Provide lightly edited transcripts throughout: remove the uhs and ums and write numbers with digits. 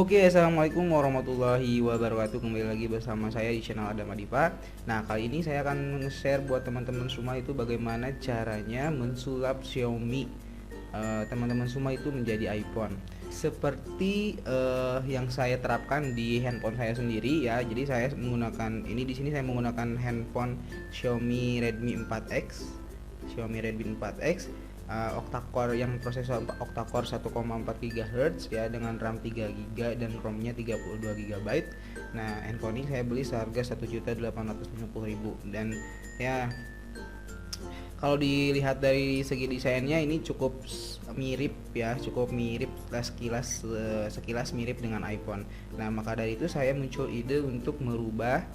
Oke, assalamualaikum warahmatullahi wabarakatuh. Kembali lagi bersama saya di channel Adam Adipa. Nah, kali ini saya akan nge-share buat teman-teman semua itu bagaimana caranya mensulap Xiaomi teman-teman semua itu menjadi iPhone. Seperti yang saya terapkan di handphone saya sendiri ya. Jadi saya menggunakan ini di sini saya menggunakan handphone Xiaomi Redmi 4X. Xiaomi Redmi 4X octa-core yang prosesor octa-core 1,4 GHz ya, dengan RAM 3 GB dan ROM-nya 32 GB. Nah, handphone ini saya beli seharga 1.850.000 dan ya kalau dilihat dari segi desainnya ini cukup mirip ya, cukup mirip sekilas mirip dengan iPhone. Nah, maka dari itu saya muncul ide untuk merubah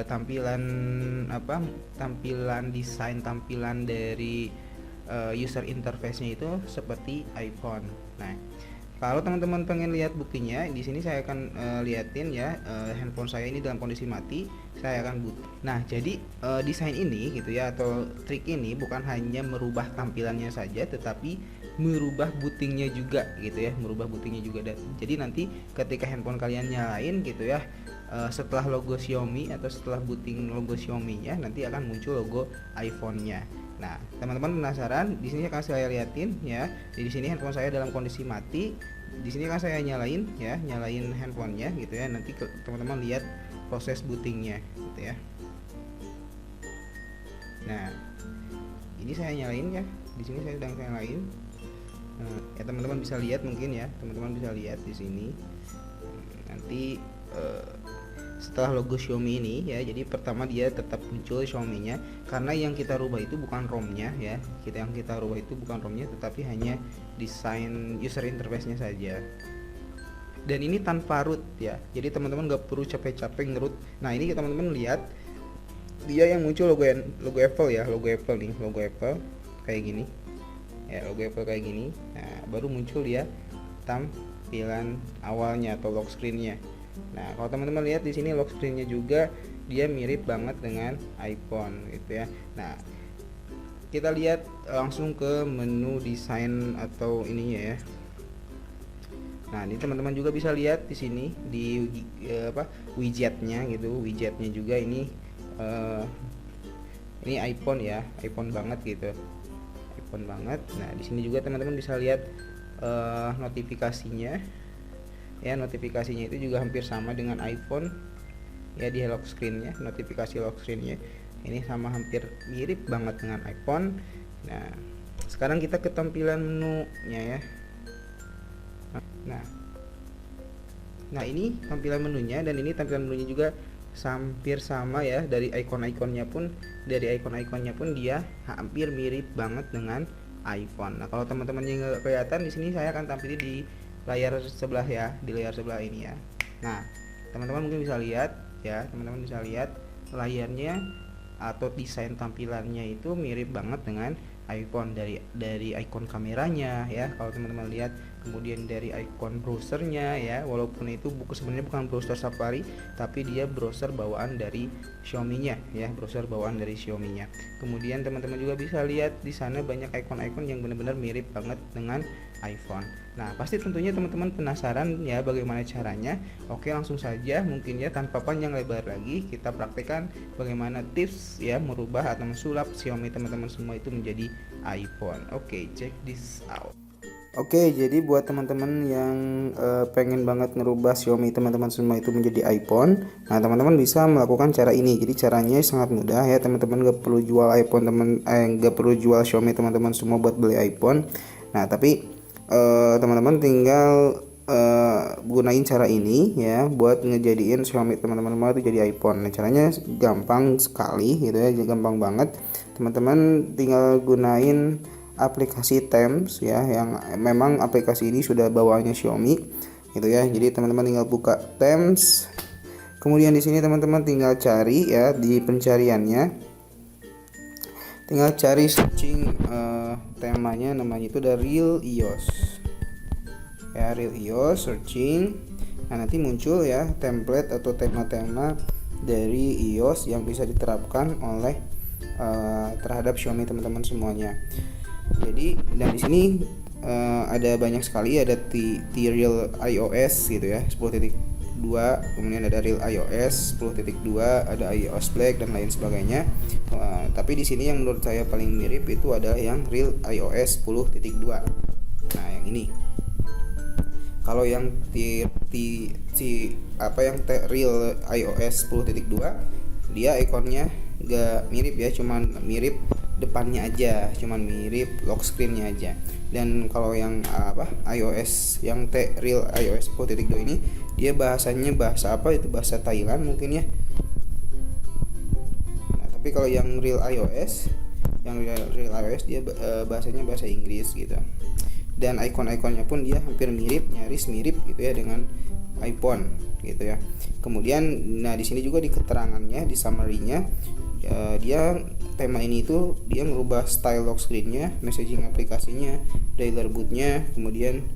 tampilan desain tampilan dari user interface-nya itu seperti iPhone. Nah, kalau teman-teman pengen lihat buktinya, di sini saya akan liatin ya, handphone saya ini dalam kondisi mati, saya akan boot. Nah, jadi desain ini gitu ya, atau trik ini bukan hanya merubah tampilannya saja, tetapi merubah bootingnya juga gitu ya, merubah bootingnya juga. Jadi nanti ketika handphone kalian nyalain gitu ya, setelah logo Xiaomi atau setelah booting logo Xiaomi-nya, nanti akan muncul logo iPhone-nya. Nah, teman-teman penasaran? Di sini akan saya liatin ya. Di sini handphone saya dalam kondisi mati. Di sini akan saya nyalain ya, nyalain handphonenya gitu ya. Nanti teman-teman lihat proses bootingnya gitu ya. Nah, ini saya nyalain ya. Di sini saya sedang nyalain. Nah, ya teman-teman bisa lihat mungkin ya. Teman-teman bisa lihat di sini. Nanti setelah logo Xiaomi ini ya, jadi pertama dia tetap muncul Xiaomi-nya, karena yang kita rubah itu bukan ROM-nya ya. Yang kita rubah itu bukan ROM-nya, tetapi hanya desain user interface-nya saja. Dan ini tanpa root ya. Jadi teman-teman gak perlu capek-capek ngerut. Nah, ini teman-teman lihat dia yang muncul logo Apple ya, logo Apple nih, logo Apple kayak gini. Ya, logo Apple kayak gini. Nah, baru muncul dia tampilan awalnya atau lock screen-nya. Nah, kalau teman-teman lihat di sini lock screen-nya juga dia mirip banget dengan iPhone gitu ya. Nah, kita lihat langsung ke menu desain atau ininya ya. Nah, ini teman-teman juga bisa lihat di sini di widgetnya gitu. Widgetnya juga ini iPhone ya, iPhone banget gitu. iPhone banget. Nah, di sini juga teman-teman bisa lihat notifikasinya. Ya, notifikasinya itu juga hampir sama dengan iPhone ya, di lock screen-nya, notifikasi lock screen-nya ini sama, hampir mirip banget dengan iPhone. Nah, sekarang kita ke tampilan menunya ya. Nah, ini tampilan menunya, dan ini tampilan menunya juga hampir sama ya. Dari icon-iconnya pun dia hampir mirip banget dengan iPhone. Nah, kalau teman-teman yang nggak kelihatan, di sini saya akan tampilin di layar sebelah ya, di layar sebelah ini ya. Nah, teman-teman mungkin bisa lihat ya, teman-teman bisa lihat layarnya atau desain tampilannya itu mirip banget dengan iPhone, dari icon kameranya ya, kalau teman-teman lihat, kemudian dari icon browsernya ya, walaupun itu sebenarnya bukan browser Safari, tapi dia browser bawaan dari Xiaomi-nya ya, browser bawaan dari Xiaomi-nya. Kemudian teman-teman juga bisa lihat di sana banyak icon-icon yang benar-benar mirip banget dengan iPhone. Nah, pasti tentunya teman-teman penasaran ya bagaimana caranya. Oke, langsung saja mungkin ya, tanpa panjang lebar lagi, kita praktekkan bagaimana tips ya merubah atau mensulap Xiaomi teman-teman semua itu menjadi iPhone. Oke, check this out. Oke, jadi buat teman-teman yang pengen banget ngerubah Xiaomi teman-teman semua itu menjadi iPhone, nah teman-teman bisa melakukan cara ini. Jadi caranya sangat mudah ya, teman-teman gak perlu jual iPhone gak perlu jual Xiaomi teman-teman semua buat beli iPhone. Nah, tapi teman-teman tinggal gunain cara ini ya buat ngejadiin Xiaomi teman-teman semua itu jadi iPhone. Nah, caranya gampang sekali gitu ya, gampang banget. Teman-teman tinggal gunain aplikasi Themes ya, yang memang aplikasi ini sudah bawaannya Xiaomi gitu ya. Jadi teman-teman tinggal buka Themes, kemudian di sini teman-teman tinggal cari ya, di pencariannya tinggal cari searching temanya, namanya itu ada Real iOS ya, Real iOS searching. Nah, nanti muncul ya template atau tema-tema dari iOS yang bisa diterapkan oleh terhadap Xiaomi teman-teman semuanya. Jadi, dan di sini ada banyak sekali, ada Real iOS gitu ya 10.2, kemudian ada Real iOS 10.2, ada iOS Black dan lain sebagainya. Tapi di sini yang menurut saya paling mirip itu adalah yang Real iOS 10.2. Nah, yang ini. Kalau yang Real iOS 10.2, dia ikonnya gak mirip ya, cuman mirip depannya aja, cuman mirip lock screennya aja. Dan kalau yang iOS yang Real iOS 10.2 ini, dia bahasanya bahasa apa itu, bahasa Thailand mungkin ya. Nah, tapi kalau yang Real iOS dia bahasanya bahasa Inggris gitu. Dan icon-iconnya pun dia hampir mirip, nyaris mirip gitu ya dengan iPhone gitu ya. Kemudian nah di sini juga di keterangannya, di summary-nya, dia tema ini itu dia merubah style lock screen-nya, messaging aplikasinya, dialer boot-nya, kemudian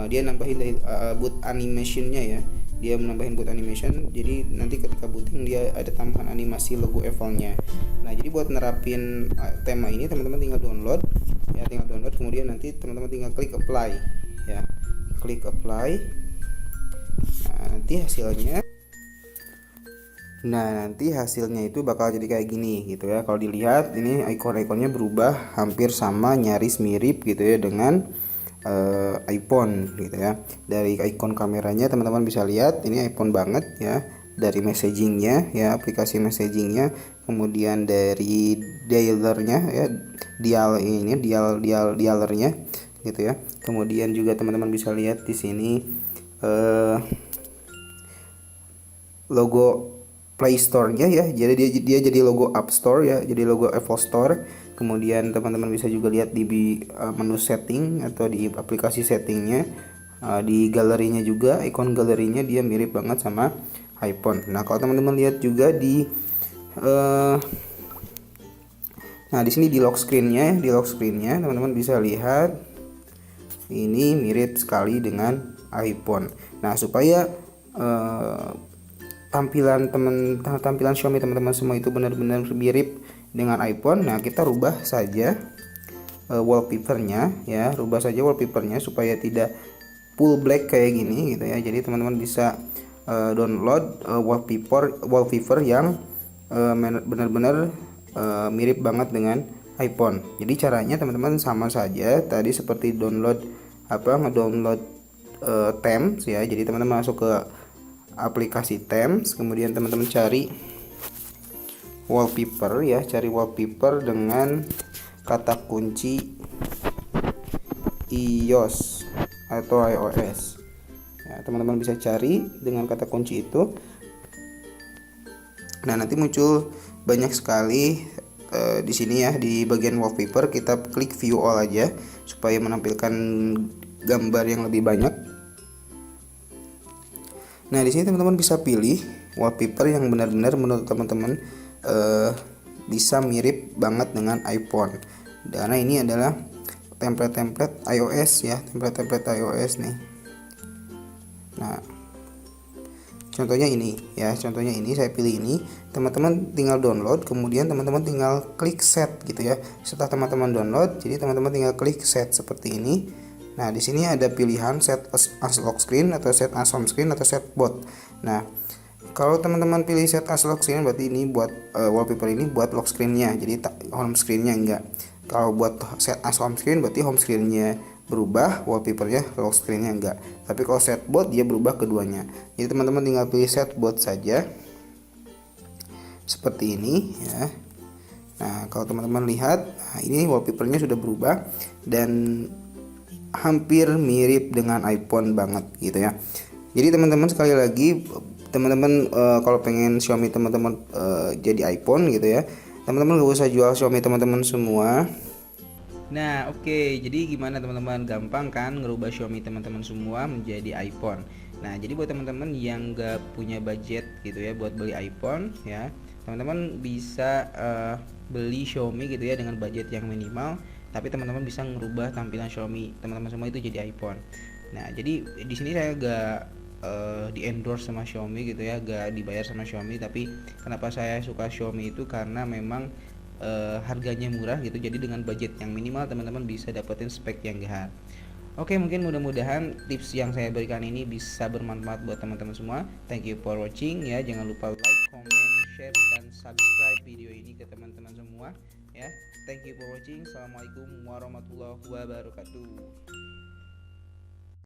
dia nambahin boot animation-nya ya. Dia menambahin boot animation, jadi nanti ketika booting dia ada tambahan animasi logo Apple-nya. Nah, jadi buat nerapin tema ini teman-teman tinggal download ya, kemudian nanti teman-teman tinggal klik apply ya. Klik apply. Nah, nanti hasilnya itu bakal jadi kayak gini gitu ya. Kalau dilihat ini icon-iconnya berubah hampir sama, nyaris mirip gitu ya dengan iPhone gitu ya. Dari icon kameranya teman-teman bisa lihat ini iPhone banget ya. Dari messagingnya ya, aplikasi messagingnya, kemudian dari dialernya ya, dialernya gitu ya. Kemudian juga teman-teman bisa lihat di sini logo Play Store-nya ya. Jadi dia jadi logo App Store ya, jadi logo Apple Store. Kemudian teman-teman bisa juga lihat di menu setting atau di aplikasi settingnya, di galerinya juga, ikon galerinya dia mirip banget sama iPhone. Nah, kalau teman-teman lihat juga di nah di sini di lock screen-nya teman-teman bisa lihat ini mirip sekali dengan iPhone. Nah, supaya tampilan Xiaomi teman-teman semua itu benar-benar mirip dengan iPhone. Nah, kita rubah saja wallpapernya ya, supaya tidak full black kayak gini gitu ya. Jadi teman-teman bisa download wallpaper yang benar-benar mirip banget dengan iPhone. Jadi caranya teman-teman sama saja tadi seperti ngedownload Themes ya. Jadi teman-teman masuk ke aplikasi Themes, kemudian teman-teman cari wallpaper ya, dengan kata kunci iOS atau iOS ya. Teman-teman bisa cari dengan kata kunci itu. Nah, nanti muncul banyak sekali di sini ya, di bagian wallpaper. Kita klik view all aja supaya menampilkan gambar yang lebih banyak. Nah, di sini teman-teman bisa pilih wallpaper yang benar-benar menurut teman-teman bisa mirip banget dengan iPhone. Karena ini adalah template iOS ya, template iOS nih. Nah, contohnya ini saya pilih ini. Teman-teman tinggal download, kemudian teman-teman tinggal klik set gitu ya. Setelah teman-teman download, jadi teman-teman tinggal klik set seperti ini. Nah, di sini ada pilihan set as lock screen atau set as home screen atau set both. Nah, kalau teman-teman pilih set as lock screen berarti ini buat wallpaper ini buat lock screen-nya, jadi home screen-nya enggak. Kalau buat set as home screen berarti home screen-nya berubah, wallpaper-nya lock screen-nya enggak. Tapi kalau set both dia berubah keduanya. Jadi teman-teman tinggal pilih set both saja. Seperti ini ya. Nah, kalau teman-teman lihat, nah ini wallpaper-nya sudah berubah dan hampir mirip dengan iPhone banget gitu ya. Jadi teman-teman sekali lagi, teman-teman kalau pengen Xiaomi teman-teman jadi iPhone gitu ya, teman-teman gak usah jual Xiaomi teman-teman semua. Nah, oke. Jadi gimana teman-teman, gampang kan ngerubah Xiaomi teman-teman semua menjadi iPhone. Nah, jadi buat teman-teman yang gak punya budget gitu ya buat beli iPhone ya, teman-teman bisa beli Xiaomi gitu ya dengan budget yang minimal, tapi teman-teman bisa ngerubah tampilan Xiaomi teman-teman semua itu jadi iPhone. Nah, jadi di sini saya gak di endorse sama Xiaomi gitu ya, gak dibayar sama Xiaomi, tapi kenapa saya suka Xiaomi itu karena memang harganya murah gitu. Jadi dengan budget yang minimal teman-teman bisa dapetin spek yang gahar. Oke, mungkin mudah-mudahan tips yang saya berikan ini bisa bermanfaat buat teman-teman semua. Thank you for watching ya. Jangan lupa like, comment, share, dan subscribe video ini ke teman-teman semua ya. Thank you for watching. Assalamualaikum warahmatullahi wabarakatuh.